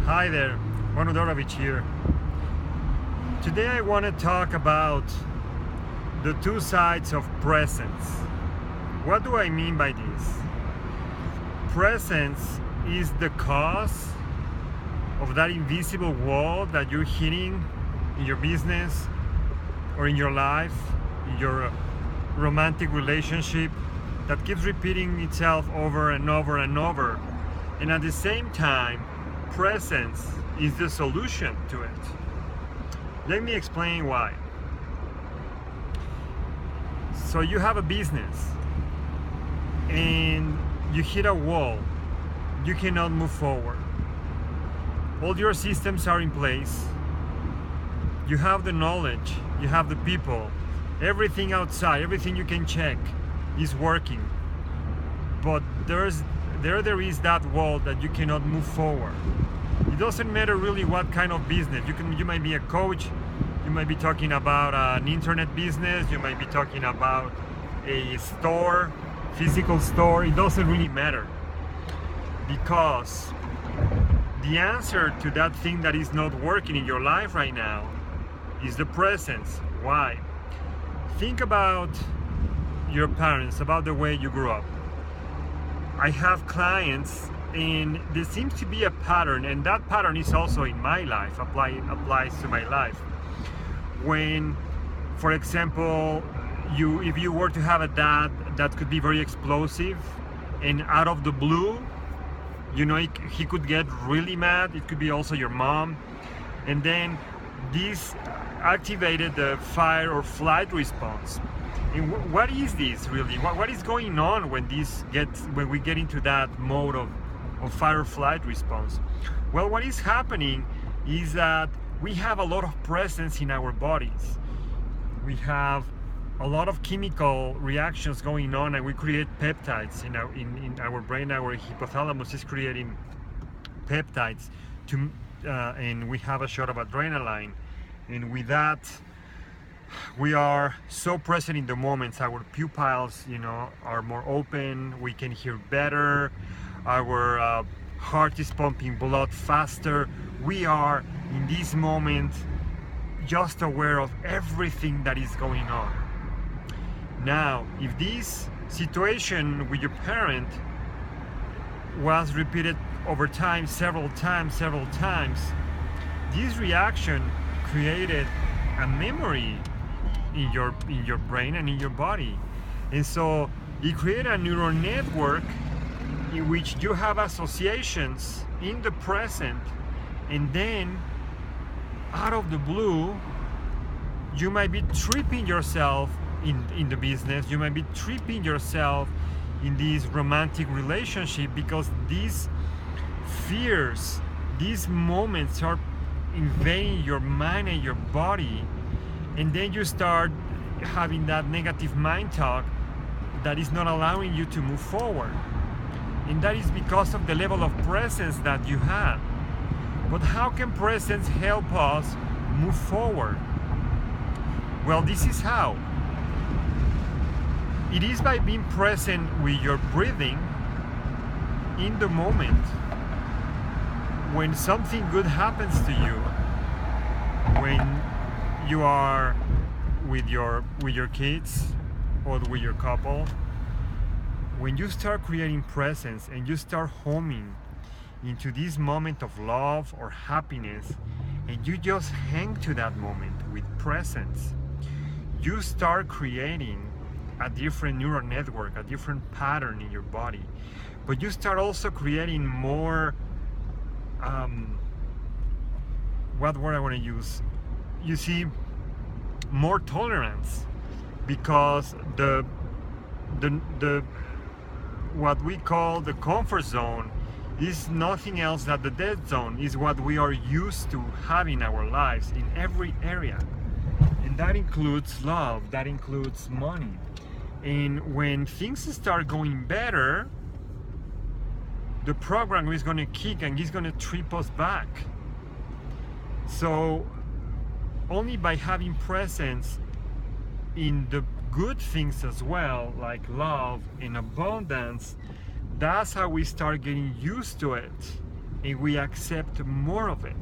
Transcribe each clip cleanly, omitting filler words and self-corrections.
Hi there, Manu Dorovic here. Today I want to talk about the two sides of presence. What do I mean by this? Presence is the cause of that invisible wall that you're hitting in your business or in your life, in your romantic relationship that keeps repeating itself over and over and over. And at the same time, presence is the solution to it. Let me explain why. So you have a business and you hit a wall. You cannot move forward. All your systems are in place. You have the knowledge, you have the people, everything outside, everything you can check is working. But there is that wall that you cannot move forward. It doesn't matter really what kind of business. You might be a coach, you might be talking about an internet business, you might be talking about a store, physical store. It doesn't really matter, because the answer to that thing that is not working in your life right now is the presence. Why? Think about your parents, about the way you grew up. I have clients and there seems to be a pattern, and that pattern is also in my life, applies to my life. When, for example, if you were to have a dad that could be very explosive, and out of the blue, he could get really mad. It could be also your mom, and then this activated the fight or flight response. And what is this really? What is going on when we get into that mode of fight or flight response? Well, what is happening is that we have a lot of presence in our bodies. We have a lot of chemical reactions going on, and we create peptides in our brain. Our hypothalamus is creating peptides and we have a shot of adrenaline, and with that we are so present in the moments. Our pupils are more open, we can hear better, our heart is pumping blood faster. We are in this moment just aware of everything that is going on. Now, if this situation with your parent was repeated over time, several times, this reaction created a memory in your brain and in your body. And so it created a neural network in which you have associations in the present, and then out of the blue you might be tripping yourself in the business, you might be tripping yourself in this romantic relationship, because these fears, these moments are invading your mind and your body, and then you start having that negative mind talk that is not allowing you to move forward. And that is because of the level of presence that you have. But how can presence help us move forward? Well, this is how. It is by being present with your breathing in the moment. When something good happens to you, when you are with your kids or with your couple, when you start creating presence and you start homing into this moment of love or happiness, and you just hang to that moment with presence, you start creating a different neural network, a different pattern in your body. But you start also creating more, what word I want to use? You see, more tolerance, because the what we call the comfort zone is nothing else than the dead zone, is what we are used to having in our lives in every area. And that includes love, that includes money. And when things start going better, the program is going to kick and it's going to trip us back. So only by having presence in the good things as well, like love and abundance, that's how we start getting used to it. and we accept more of it.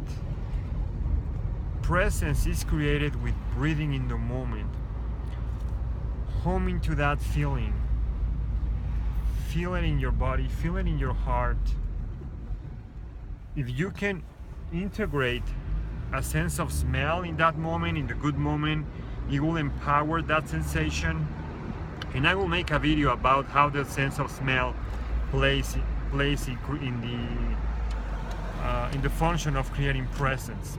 Presence is created with breathing in the moment, homing to that feeling. Feel it in your body, feel it in your heart. If you can integrate a sense of smell in that moment, in the good moment, it will empower that sensation. And I will make a video about how the sense of smell plays in the function of creating presence.